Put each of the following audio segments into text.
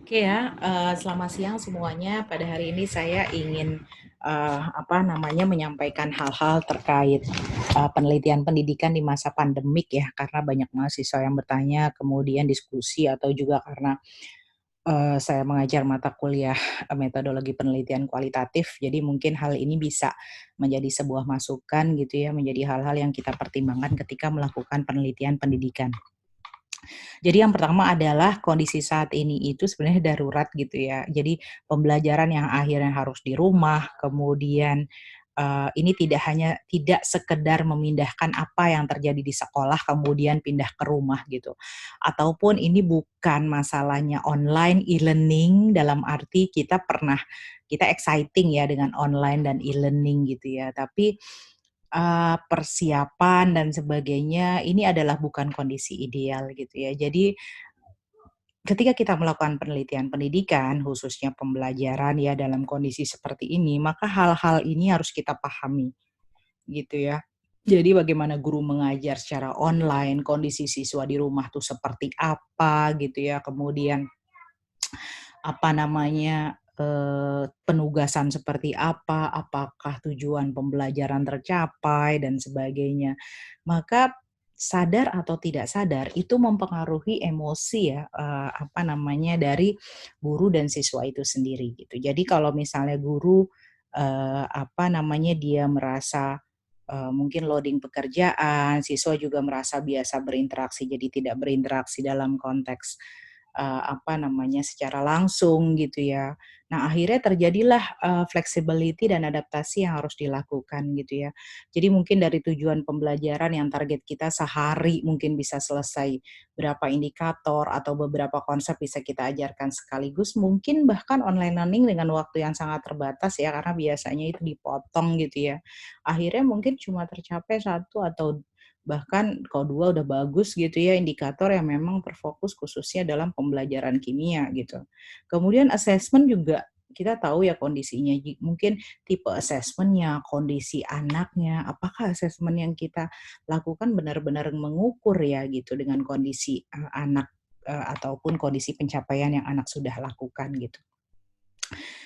Oke ya, selamat siang semuanya. Pada hari ini saya ingin, menyampaikan hal-hal terkait, penelitian pendidikan di masa pandemik ya, karena banyak mahasiswa yang bertanya, kemudian diskusi atau juga karena, saya mengajar mata kuliah, metodologi penelitian kualitatif. Jadi mungkin hal ini bisa menjadi sebuah masukan gitu ya, menjadi hal-hal yang kita pertimbangkan ketika melakukan penelitian pendidikan. Jadi yang pertama adalah kondisi saat ini itu sebenarnya darurat gitu ya. Jadi pembelajaran yang akhirnya harus di rumah, kemudian, ini tidak sekedar memindahkan apa yang terjadi di sekolah kemudian pindah ke rumah gitu. Ataupun ini bukan masalahnya online e-learning dalam arti kita exciting ya dengan online dan e-learning gitu ya. Tapi persiapan dan sebagainya, ini adalah bukan kondisi ideal gitu ya. Jadi, ketika kita melakukan penelitian pendidikan, khususnya pembelajaran ya dalam kondisi seperti ini, maka hal-hal ini harus kita pahami, gitu ya. Jadi bagaimana guru mengajar secara online, kondisi siswa di rumah tuh seperti apa gitu ya, kemudian penugasan seperti apa, apakah tujuan pembelajaran tercapai dan sebagainya. Maka sadar atau tidak sadar itu mempengaruhi emosi ya, dari guru dan siswa itu sendiri gitu. Jadi kalau misalnya guru, dia merasa, mungkin loading pekerjaan, siswa juga merasa biasa berinteraksi jadi tidak berinteraksi dalam konteks secara langsung gitu ya. Nah, akhirnya terjadilah, flexibility dan adaptasi yang harus dilakukan gitu ya. Jadi mungkin dari tujuan pembelajaran yang target kita sehari mungkin bisa selesai berapa indikator atau beberapa konsep bisa kita ajarkan sekaligus, mungkin bahkan online learning dengan waktu yang sangat terbatas ya, karena biasanya itu dipotong gitu ya. Akhirnya mungkin cuma tercapai satu atau bahkan kalau 2 udah bagus gitu ya, indikator yang memang terfokus khususnya dalam pembelajaran kimia gitu. Kemudian assessment juga kita tahu ya kondisinya, mungkin tipe assessment-nya, kondisi anaknya, apakah assessment yang kita lakukan benar-benar mengukur ya gitu dengan kondisi, anak, ataupun kondisi pencapaian yang anak sudah lakukan gitu.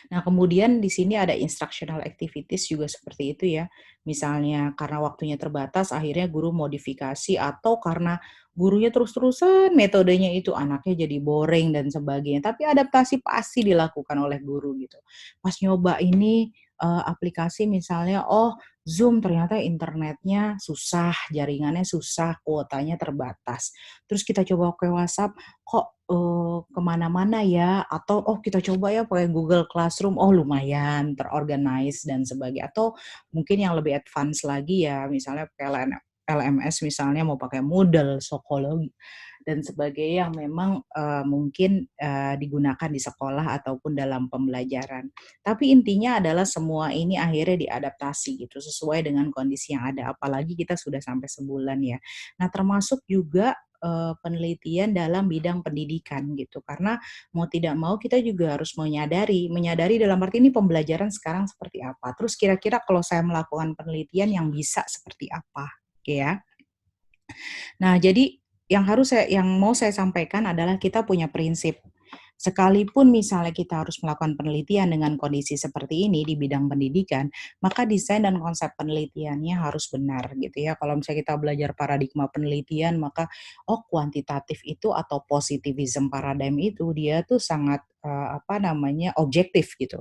Nah, kemudian di sini ada instructional activities juga seperti itu ya. Misalnya karena waktunya terbatas, akhirnya guru modifikasi atau karena gurunya terus-terusan metodenya itu anaknya jadi boring dan sebagainya. Tapi adaptasi pasti dilakukan oleh guru gitu. Pas nyoba ini aplikasi misalnya, oh Zoom ternyata internetnya susah, jaringannya susah, kuotanya terbatas. Terus kita coba ke WhatsApp, kok, ke mana ya, atau, oh kita coba ya pakai Google Classroom, oh lumayan ter-organize dan sebagainya. Atau mungkin yang lebih advance lagi ya, misalnya pakai LMS misalnya mau pakai Moodle, Sokologi, dan sebagainya yang memang, mungkin, digunakan di sekolah ataupun dalam pembelajaran. Tapi intinya adalah semua ini akhirnya diadaptasi gitu, sesuai dengan kondisi yang ada, apalagi kita sudah sampai sebulan ya. Nah termasuk juga penelitian dalam bidang pendidikan gitu. Karena mau tidak mau kita juga harus menyadari dalam arti ini pembelajaran sekarang seperti apa, terus kira-kira kalau saya melakukan penelitian yang bisa seperti apa, oke ya. Nah, jadi yang mau saya sampaikan adalah kita punya prinsip. Sekalipun misalnya kita harus melakukan penelitian dengan kondisi seperti ini di bidang pendidikan, maka desain dan konsep penelitiannya harus benar gitu ya. Kalau misalnya kita belajar paradigma penelitian, maka oh kuantitatif itu atau positivism paradigm itu dia tuh sangat objektif gitu.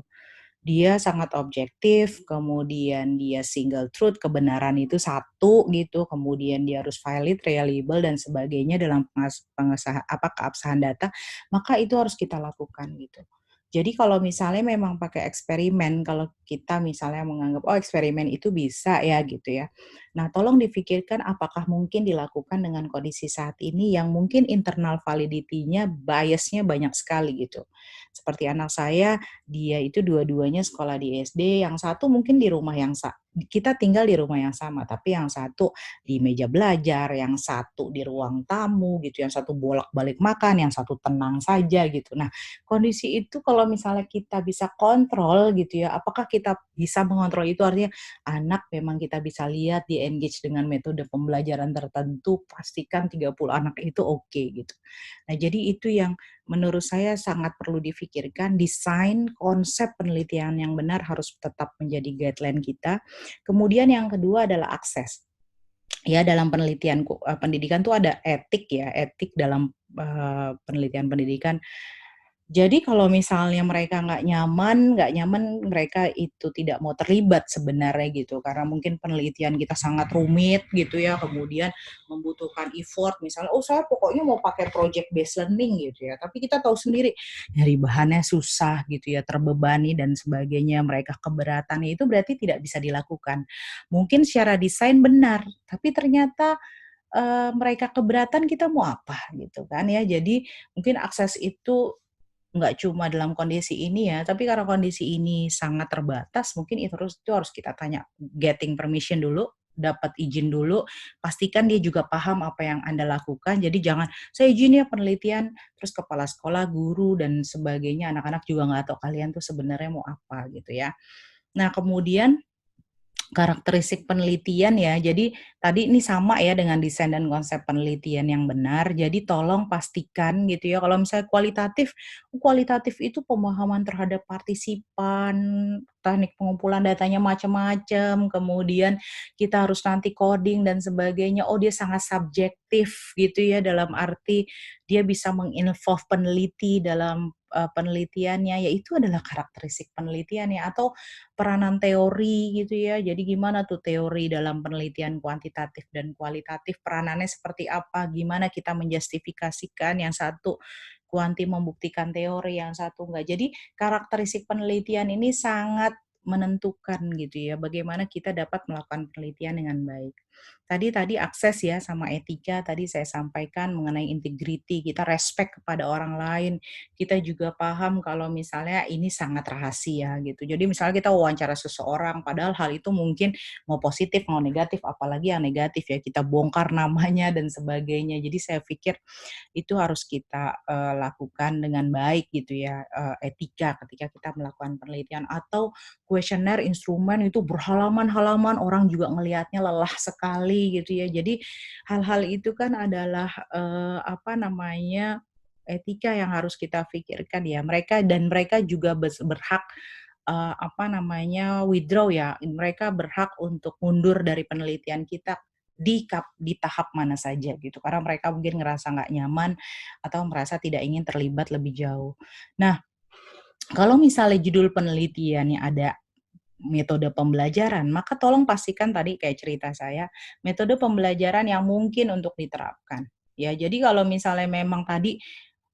Dia sangat objektif, kemudian dia single truth, kebenaran itu satu gitu, kemudian dia harus valid, reliable dan sebagainya dalam keabsahan data, maka itu harus kita lakukan gitu. Jadi kalau misalnya memang pakai eksperimen, kalau kita misalnya menganggap, oh eksperimen itu bisa ya gitu ya. Nah tolong difikirkan apakah mungkin dilakukan dengan kondisi saat ini yang mungkin internal validity-nya, bias-nya banyak sekali gitu. Seperti anak saya, dia itu dua-duanya sekolah di SD, yang satu mungkin di rumah kita tinggal di rumah yang sama, tapi yang satu di meja belajar, yang satu di ruang tamu gitu, yang satu bolak-balik makan, yang satu tenang saja gitu. Nah, kondisi itu kalau misalnya kita bisa kontrol gitu ya, apakah kita bisa mengontrol itu artinya anak memang kita bisa lihat di di-engage dengan metode pembelajaran tertentu, pastikan 30 anak itu oke gitu. Nah, jadi itu yang menurut saya sangat perlu difikirkan, desain konsep penelitian yang benar harus tetap menjadi guideline kita. Kemudian yang kedua adalah akses. Ya, dalam pendidikan tuh ada etik ya, etik dalam, penelitian pendidikan. Jadi kalau misalnya mereka nggak nyaman mereka itu tidak mau terlibat sebenarnya gitu, karena mungkin penelitian kita sangat rumit gitu ya, kemudian membutuhkan effort misalnya, "Oh saya pokoknya mau pakai project based learning," gitu ya, tapi kita tahu sendiri nyari bahannya susah gitu ya, terbebani dan sebagainya, mereka keberatan, ya itu berarti tidak bisa dilakukan. Mungkin secara desain benar, tapi ternyata, mereka keberatan kita mau apa gitu kan ya. Jadi mungkin akses itu nggak cuma dalam kondisi ini ya, tapi karena kondisi ini sangat terbatas, mungkin itu harus kita tanya, getting permission dulu, dapat izin dulu, pastikan dia juga paham apa yang Anda lakukan. Jadi jangan, "Saya izin ya penelitian," terus kepala sekolah, guru, dan sebagainya, anak-anak juga nggak tahu kalian tuh sebenarnya mau apa gitu ya. Nah, kemudian karakteristik penelitian ya, jadi tadi ini sama ya dengan desain dan konsep penelitian yang benar, jadi tolong pastikan gitu ya, kalau misalnya kualitatif, kualitatif itu pemahaman terhadap partisipan, teknik pengumpulan datanya macam-macam, kemudian kita harus nanti coding dan sebagainya, oh dia sangat subjektif gitu ya, dalam arti dia bisa menginvolve peneliti dalam, penelitiannya, ya itu adalah karakteristik penelitian ya, atau peranan teori gitu ya. Jadi gimana tuh teori dalam penelitian kuantitatif dan kualitatif, peranannya seperti apa, gimana kita menjustifikasikan, yang satu kuanti membuktikan teori, yang satu enggak. Jadi karakteristik penelitian ini sangat menentukan gitu ya, bagaimana kita dapat melakukan penelitian dengan baik. Tadi tadi akses ya sama etika tadi saya sampaikan mengenai integrity, kita respect kepada orang lain, kita juga paham kalau misalnya ini sangat rahasia gitu. Jadi misalnya kita wawancara seseorang, padahal hal itu mungkin mau positif, mau negatif, apalagi yang negatif ya, kita bongkar namanya dan sebagainya. Jadi saya pikir itu harus kita, lakukan dengan baik gitu ya, etika ketika kita melakukan penelitian atau kuesioner instrumen itu berhalaman-halaman, orang juga ngelihatnya lelah sekali gitu ya. Jadi hal-hal itu kan adalah, apa namanya, etika yang harus kita pikirkan ya. Mereka juga berhak, apa namanya, withdraw ya, mereka berhak untuk mundur dari penelitian kita di tahap mana saja gitu, karena mereka mungkin ngerasa nggak nyaman atau merasa tidak ingin terlibat lebih jauh. Nah, kalau misalnya judul penelitiannya ada metode pembelajaran, maka tolong pastikan tadi kayak cerita saya, metode pembelajaran yang mungkin untuk diterapkan. Ya, jadi kalau misalnya memang tadi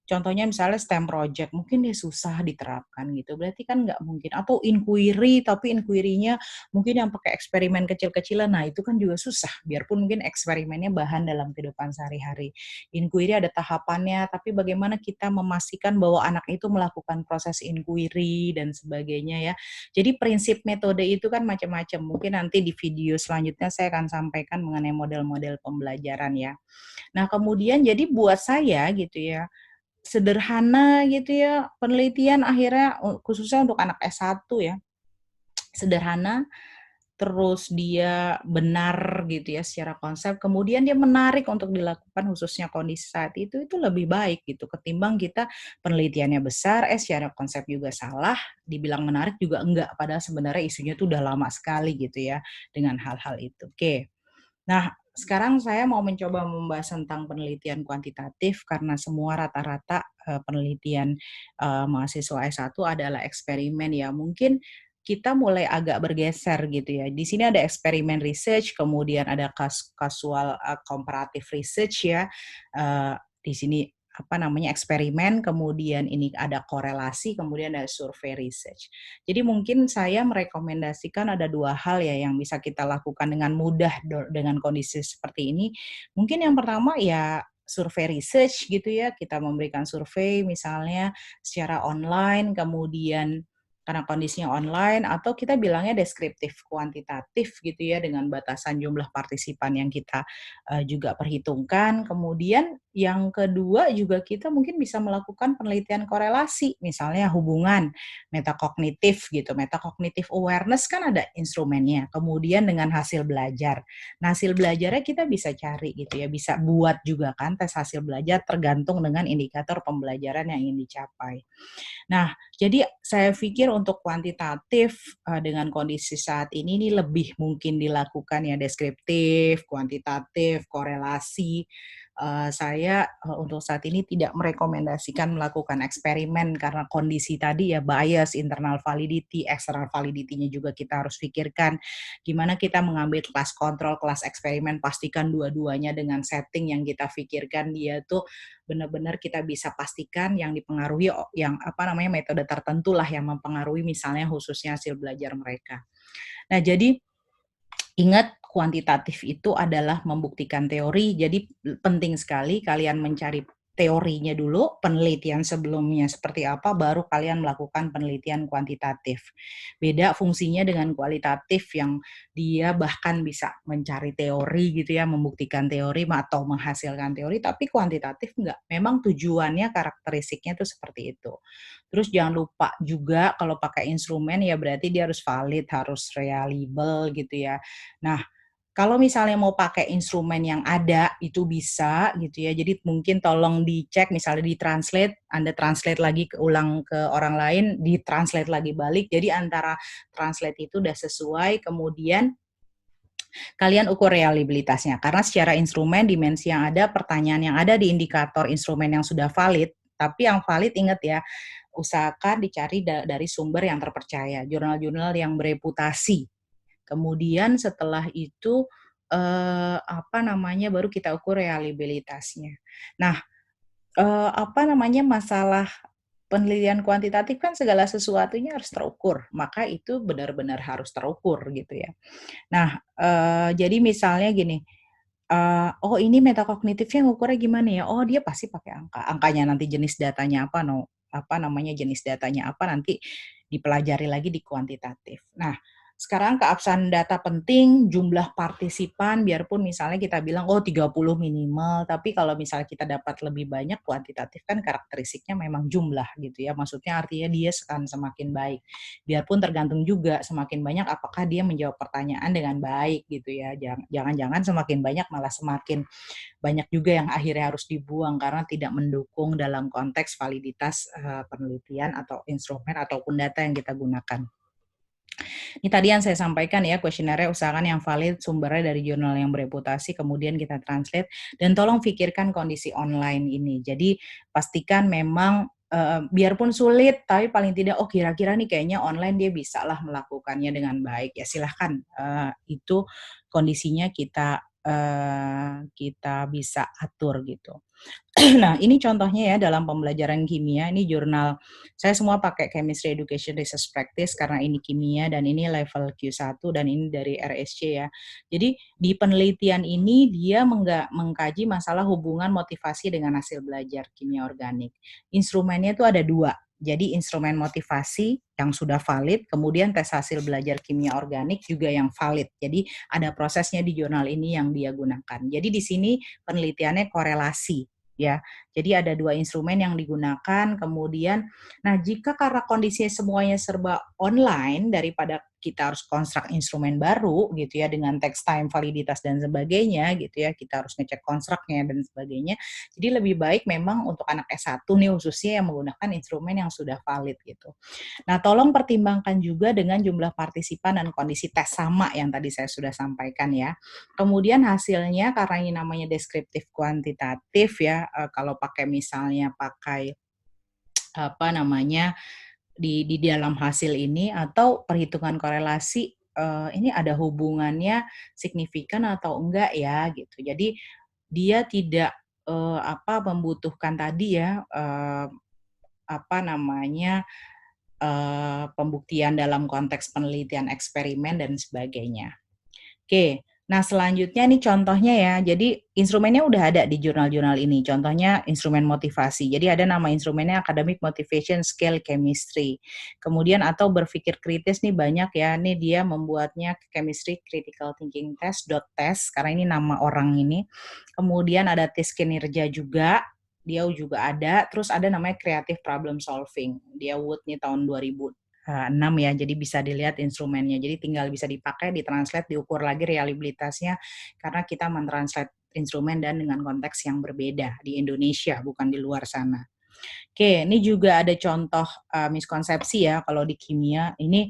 contohnya misalnya STEM project, mungkin dia susah diterapkan gitu, berarti kan nggak mungkin. Atau inquiry, tapi inquiry-nya mungkin yang pakai eksperimen kecil-kecilan, nah itu kan juga susah, biarpun mungkin eksperimennya bahan dalam kehidupan sehari-hari. Inquiry ada tahapannya, tapi bagaimana kita memastikan bahwa anak itu melakukan proses inquiry dan sebagainya ya. Jadi prinsip metode itu kan macam-macam, mungkin nanti di video selanjutnya saya akan sampaikan mengenai model-model pembelajaran ya. Nah kemudian jadi buat saya gitu ya, sederhana gitu ya, penelitian akhirnya khususnya untuk anak S1 ya, sederhana, terus dia benar gitu ya secara konsep, kemudian dia menarik untuk dilakukan khususnya kondisi saat itu lebih baik gitu, ketimbang kita penelitiannya besar, secara konsep juga salah, dibilang menarik juga enggak, padahal sebenarnya isunya tuh udah lama sekali gitu ya, dengan hal-hal itu. Oke. Nah, sekarang saya mau mencoba membahas tentang penelitian kuantitatif karena semua rata-rata, penelitian, mahasiswa S1 adalah eksperimen ya. Mungkin kita mulai agak bergeser gitu ya. Di sini ada eksperimen research, kemudian ada casual, comparative research ya. Di sini apa namanya, eksperimen, kemudian ini ada korelasi, kemudian ada survei research. Jadi mungkin saya merekomendasikan ada 2 hal ya yang bisa kita lakukan dengan mudah dengan kondisi seperti ini. Mungkin yang pertama ya survei research gitu ya, kita memberikan survei misalnya secara online, kemudian karena kondisinya online, atau kita bilangnya deskriptif kuantitatif gitu ya, dengan batasan jumlah partisipan yang kita juga perhitungkan. Kemudian yang kedua juga kita mungkin bisa melakukan penelitian korelasi, misalnya hubungan metakognitif gitu. Metakognitif awareness kan ada instrumennya, kemudian dengan hasil belajar. Nah, hasil belajarnya kita bisa cari gitu ya, bisa buat juga kan tes hasil belajar tergantung dengan indikator pembelajaran yang ingin dicapai. Nah, jadi saya pikir untuk kuantitatif, dengan kondisi saat ini lebih mungkin dilakukan ya deskriptif, kuantitatif, korelasi. Saya, untuk saat ini tidak merekomendasikan melakukan eksperimen karena kondisi tadi ya bias, internal validity, external validity-nya juga kita harus pikirkan. Gimana kita mengambil kelas kontrol, kelas eksperimen, pastikan dua-duanya dengan setting yang kita pikirkan dia tuh benar-benar kita bisa pastikan yang dipengaruhi yang metode tertentu lah yang mempengaruhi misalnya khususnya hasil belajar mereka. Nah, jadi ingat kuantitatif itu adalah membuktikan teori, jadi penting sekali kalian mencari teorinya dulu, penelitian sebelumnya seperti apa, baru kalian melakukan penelitian kuantitatif. Beda fungsinya dengan kualitatif yang dia bahkan bisa mencari teori gitu ya, membuktikan teori atau menghasilkan teori, tapi kuantitatif enggak. Memang tujuannya, karakteristiknya itu seperti itu. Terus jangan lupa juga kalau pakai instrumen ya berarti dia harus valid, harus reliable gitu ya. Nah, kalau misalnya mau pakai instrumen yang ada, itu bisa gitu ya. Jadi mungkin tolong dicek, misalnya di-translate, Anda translate lagi ulang ke orang lain, di-translate lagi balik. Jadi antara translate itu udah sesuai, kemudian kalian ukur reliabilitasnya. Karena secara instrumen, dimensi yang ada, pertanyaan yang ada di indikator instrumen yang sudah valid, tapi yang valid ingat ya, usahakan dicari dari sumber yang terpercaya, jurnal-jurnal yang bereputasi. Kemudian setelah itu baru kita ukur reliabilitasnya. Nah, masalah penelitian kuantitatif kan segala sesuatunya harus terukur, maka itu benar-benar harus terukur gitu ya. Nah, jadi misalnya gini, oh ini metakognitifnya ngukurnya gimana ya? Oh dia pasti pakai angka. Angkanya nanti jenis datanya jenis datanya apa nanti dipelajari lagi di kuantitatif. Nah, sekarang keabsahan data penting, jumlah partisipan biarpun misalnya kita bilang oh 30 minimal, tapi kalau misalnya kita dapat lebih banyak, kuantitatif kan karakteristiknya memang jumlah gitu ya. Maksudnya artinya dia akan semakin baik. Biarpun tergantung juga semakin banyak apakah dia menjawab pertanyaan dengan baik gitu ya. Jangan-jangan semakin banyak malah semakin banyak juga yang akhirnya harus dibuang karena tidak mendukung dalam konteks validitas penelitian atau instrumen ataupun data yang kita gunakan. Ini tadi yang saya sampaikan ya, kuesionernya usahakan yang valid, sumbernya dari jurnal yang bereputasi, kemudian kita translate, dan tolong pikirkan kondisi online ini. Jadi pastikan memang biarpun sulit, tapi paling tidak, oh kira-kira nih kayaknya online dia bisa lah melakukannya dengan baik. Ya silahkan, itu kondisinya kita bisa atur gitu. Nah, ini contohnya ya dalam pembelajaran kimia, ini jurnal saya semua pakai Chemistry Education Research Practice karena ini kimia dan ini level Q1 dan ini dari RSC ya. Jadi di penelitian ini dia mengkaji masalah hubungan motivasi dengan hasil belajar kimia organik. Instrumennya itu ada dua. Jadi instrumen motivasi yang sudah valid, kemudian tes hasil belajar kimia organik juga yang valid. Jadi ada prosesnya di jurnal ini yang dia gunakan. Jadi di sini penelitiannya korelasi ya. Jadi ada dua instrumen yang digunakan, kemudian nah jika karena kondisinya semuanya serba online daripada kita harus konstruk instrumen baru gitu ya dengan text time, validitas dan sebagainya gitu ya, kita harus ngecek konstruknya dan sebagainya. Jadi lebih baik memang untuk anak S1 nih khususnya yang menggunakan instrumen yang sudah valid gitu. Nah, tolong pertimbangkan juga dengan jumlah partisipan dan kondisi tes sama yang tadi saya sudah sampaikan ya. Kemudian hasilnya karena ini namanya deskriptif kuantitatif ya, kalau pakai di dalam hasil ini atau perhitungan korelasi, ini ada hubungannya signifikan atau enggak ya gitu. Jadi dia tidak membutuhkan tadi ya pembuktian dalam konteks penelitian eksperimen dan sebagainya. Oke, Nah, selanjutnya nih contohnya ya, jadi instrumennya udah ada di jurnal-jurnal ini. Contohnya instrumen motivasi. Jadi ada nama instrumennya Academic Motivation Scale Chemistry. Kemudian atau berpikir kritis nih banyak ya. Nih dia membuatnya Chemistry Critical Thinking Test, .test karena ini nama orang ini. Kemudian ada tes kinerja juga. Dia juga ada. Terus ada namanya Creative Problem Solving. Dia Wood nih tahun 2006 ya, jadi bisa dilihat instrumennya. Jadi tinggal bisa dipakai, ditranslate, diukur lagi reliabilitasnya karena kita mentranslate instrumen dan dengan konteks yang berbeda di Indonesia, bukan di luar sana. Oke, ini juga ada contoh miskonsepsi ya kalau di kimia. Ini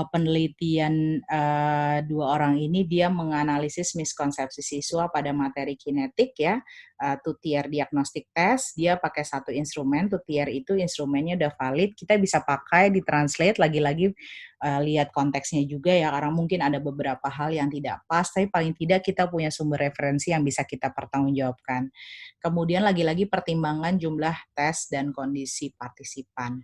penelitian dua orang ini dia menganalisis miskonsepsi siswa pada materi kinetik ya, two-tier diagnostic test. Dia pakai satu instrumen, two-tier itu instrumennya udah valid, kita bisa pakai ditranslate lagi-lagi, lihat konteksnya juga ya, karena mungkin ada beberapa hal yang tidak pas, tapi paling tidak kita punya sumber referensi yang bisa kita pertanggungjawabkan. Kemudian lagi-lagi pertimbangan jumlah tes dan kondisi partisipan.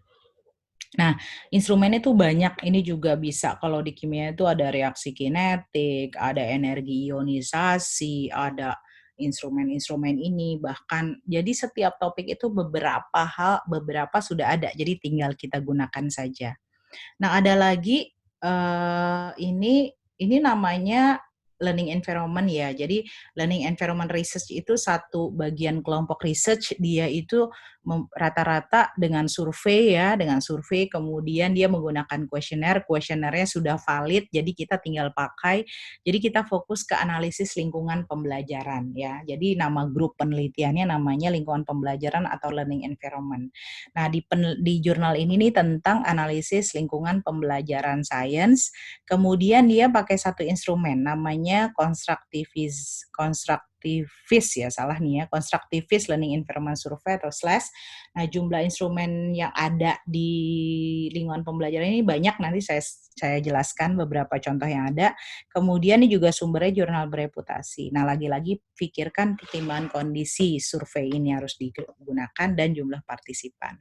Nah, instrumennya tuh banyak. Ini juga bisa kalau di kimia itu ada reaksi kinetik, ada energi ionisasi, ada instrumen-instrumen ini, bahkan jadi setiap topik itu beberapa hal, beberapa sudah ada. Jadi tinggal kita gunakan saja. Nah, ada lagi ini namanya learning environment ya. Jadi learning environment research itu satu bagian kelompok research, dia itu rata-rata dengan survei ya, dengan survei kemudian dia menggunakan kuesionernya sudah valid, jadi kita tinggal pakai. Jadi kita fokus ke analisis lingkungan pembelajaran ya. Jadi nama grup penelitiannya namanya lingkungan pembelajaran atau learning environment. Nah, di jurnal ini nih tentang analisis lingkungan pembelajaran sains, kemudian dia pakai satu instrumen namanya konstruktivis ya, salah nih ya, Constructivist Learning Environment Survey atau SLAS. Nah, jumlah instrumen yang ada di lingkungan pembelajaran ini banyak, nanti saya jelaskan beberapa contoh yang ada. Kemudian ini juga sumbernya jurnal bereputasi. Nah, lagi-lagi pikirkan pertimbangan kondisi survei ini harus digunakan dan jumlah partisipan.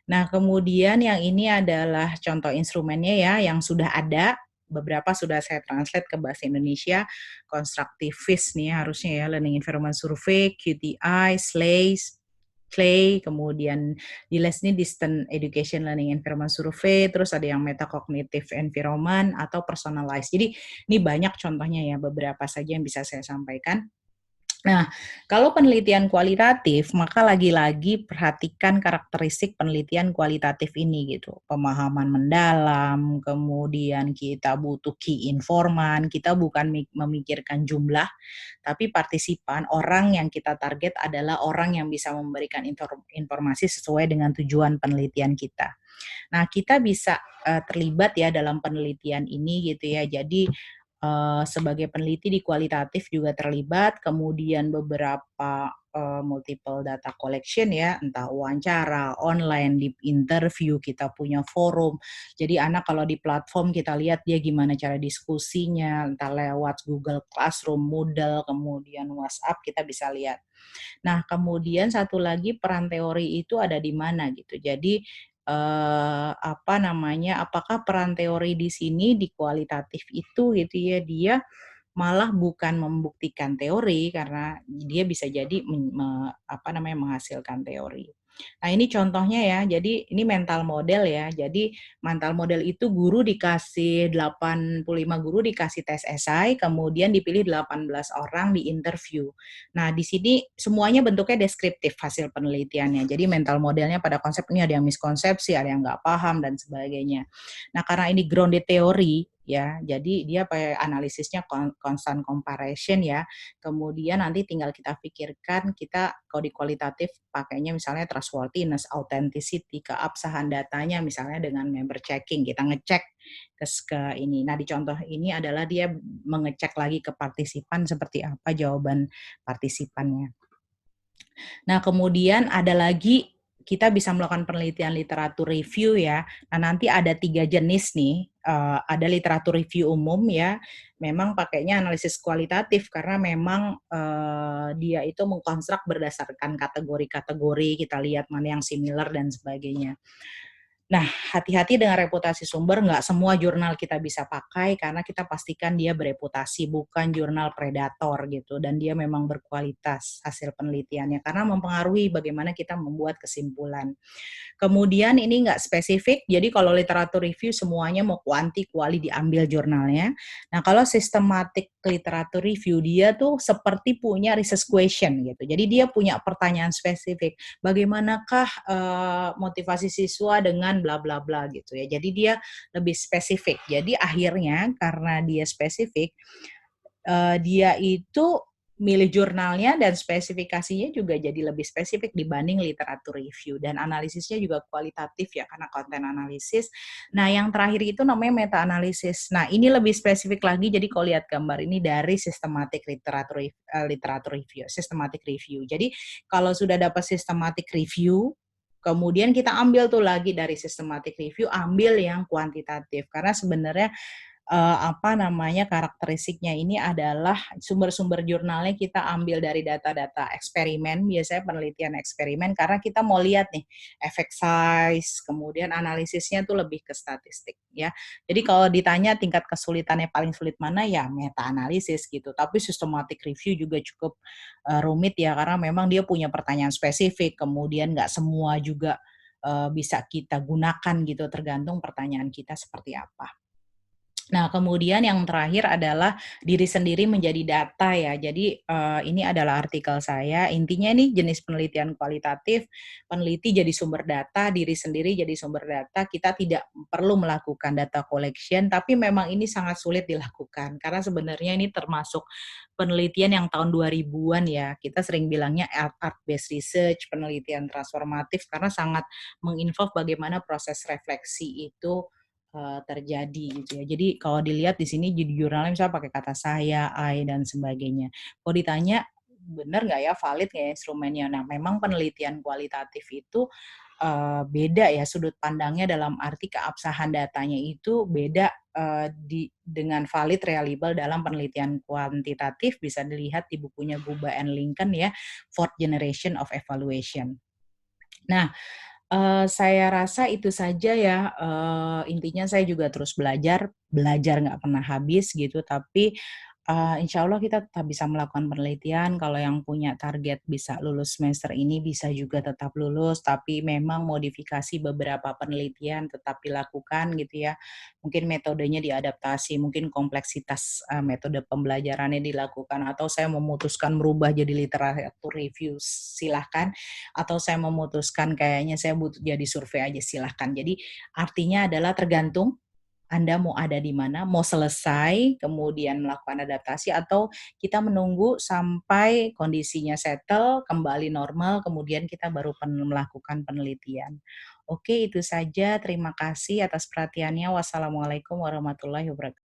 Nah, kemudian yang ini adalah contoh instrumennya ya, yang sudah ada, beberapa sudah saya translate ke bahasa Indonesia, Constructivist nih harusnya ya, Learning Environment Survey, QTI, SLACE, CLAY, kemudian di les ini Distant Education Learning Environment Survey, terus ada yang Metacognitive Environment atau Personalized. Jadi ini banyak contohnya ya, beberapa saja yang bisa saya sampaikan. Nah, kalau penelitian kualitatif, maka lagi-lagi perhatikan karakteristik penelitian kualitatif ini gitu. Pemahaman mendalam, kemudian kita butuh key informan, kita bukan memikirkan jumlah, tapi partisipan, orang yang kita target adalah orang yang bisa memberikan informasi sesuai dengan tujuan penelitian kita. Nah, kita bisa terlibat ya dalam penelitian ini gitu ya. Jadi sebagai peneliti di kualitatif juga terlibat, kemudian beberapa multiple data collection ya, entah wawancara, online, di interview, kita punya forum. Jadi anak kalau di platform kita lihat dia gimana cara diskusinya, entah lewat Google Classroom, Moodle, kemudian WhatsApp, kita bisa lihat. Nah, kemudian satu lagi peran teori itu ada di mana gitu. Jadi apakah peran teori di sini di kualitatif itu gitu ya, dia malah bukan membuktikan teori karena dia bisa jadi menghasilkan teori. Nah, ini contohnya ya. Jadi ini mental model ya. Jadi mental model itu guru dikasih 85 guru dikasih tes esai, kemudian dipilih 18 orang di interview. Nah, di sini semuanya bentuknya deskriptif hasil penelitiannya. Jadi mental modelnya pada konsep ini ada yang miskonsepsi, ada yang nggak paham dan sebagainya. Nah, karena ini grounded teori ya, jadi dia pakai analisisnya constant comparison ya. Kemudian nanti tinggal kita pikirkan, kita kalau di kualitatif pakainya misalnya trustworthiness, authenticity, keabsahan datanya misalnya dengan member checking, kita ngecek ke ini. Nah, di contoh ini adalah dia mengecek lagi ke partisipan seperti apa jawaban partisipannya. Nah, kemudian ada lagi kita bisa melakukan penelitian literatur review ya. Nah, nanti ada 3 jenis nih. Ada literatur review umum ya. Memang pakainya analisis kualitatif karena memang dia itu mengkonstruk berdasarkan kategori-kategori, kita lihat mana yang similar dan sebagainya. Nah, hati-hati dengan reputasi sumber, nggak semua jurnal kita bisa pakai karena kita pastikan dia bereputasi, bukan jurnal predator gitu, dan dia memang berkualitas hasil penelitiannya, karena mempengaruhi bagaimana kita membuat kesimpulan. Kemudian ini nggak spesifik, jadi kalau literatur review semuanya mau kuanti, kuali diambil jurnalnya. Nah, kalau systematic literatur review, dia tuh seperti punya research question gitu. Jadi dia punya pertanyaan spesifik, bagaimanakah motivasi siswa dengan bla bla bla gitu ya. Jadi dia lebih spesifik. Jadi akhirnya karena dia spesifik, dia itu milih jurnalnya dan spesifikasinya juga jadi lebih spesifik dibanding literatur review, dan analisisnya juga kualitatif ya karena konten analisis. Nah, yang terakhir itu namanya meta analisis. Nah, ini lebih spesifik lagi, jadi kalau lihat gambar ini dari systematic literatur review, systematic review. Jadi kalau sudah dapat systematic review, kemudian kita ambil tuh lagi dari systematic review, ambil yang kuantitatif, karena sebenarnya apa namanya, karakteristiknya ini adalah sumber-sumber jurnalnya kita ambil dari data-data eksperimen, biasanya penelitian eksperimen, karena kita mau lihat nih efek size, kemudian analisisnya tuh lebih ke statistik ya. Jadi kalau ditanya tingkat kesulitannya paling sulit mana, ya meta analisis gitu. Tapi systematic review juga cukup rumit ya, karena memang dia punya pertanyaan spesifik, kemudian nggak semua juga bisa kita gunakan gitu, tergantung pertanyaan kita seperti apa. Nah, kemudian yang terakhir adalah diri sendiri menjadi data ya. Jadi, ini adalah artikel saya, intinya nih jenis penelitian kualitatif, peneliti jadi sumber data, diri sendiri jadi sumber data, kita tidak perlu melakukan data collection, tapi memang ini sangat sulit dilakukan, karena sebenarnya ini termasuk penelitian yang tahun 2000-an ya, kita sering bilangnya art based research, penelitian transformatif, karena sangat menginvolve bagaimana proses refleksi itu terjadi gitu ya. Jadi kalau dilihat di sini di jurnalnya misalnya pakai kata saya, I, dan sebagainya. Kalau ditanya, benar nggak ya, valid nggak ya instrumennya? Nah, memang penelitian kualitatif itu beda ya sudut pandangnya, dalam arti keabsahan datanya itu beda dengan valid reliable dalam penelitian kuantitatif, bisa dilihat di bukunya Guba and Lincoln ya, Fourth Generation of Evaluation. Nah, saya rasa itu saja ya, intinya saya juga terus belajar, belajar nggak pernah habis gitu, tapi, insya Allah kita tetap bisa melakukan penelitian, kalau yang punya target bisa lulus semester ini bisa juga tetap lulus, tapi memang modifikasi beberapa penelitian tetap dilakukan gitu ya. Mungkin metodenya diadaptasi, mungkin kompleksitas, metode pembelajarannya dilakukan, atau saya memutuskan merubah jadi literatur review, silahkan, atau saya memutuskan kayaknya saya butuh jadi survei aja, silahkan. Jadi artinya adalah tergantung Anda mau ada di mana, mau selesai kemudian melakukan adaptasi, atau kita menunggu sampai kondisinya settle, kembali normal, kemudian kita baru melakukan penelitian. Oke, itu saja. Terima kasih atas perhatiannya. Wassalamualaikum warahmatullahi wabarakatuh.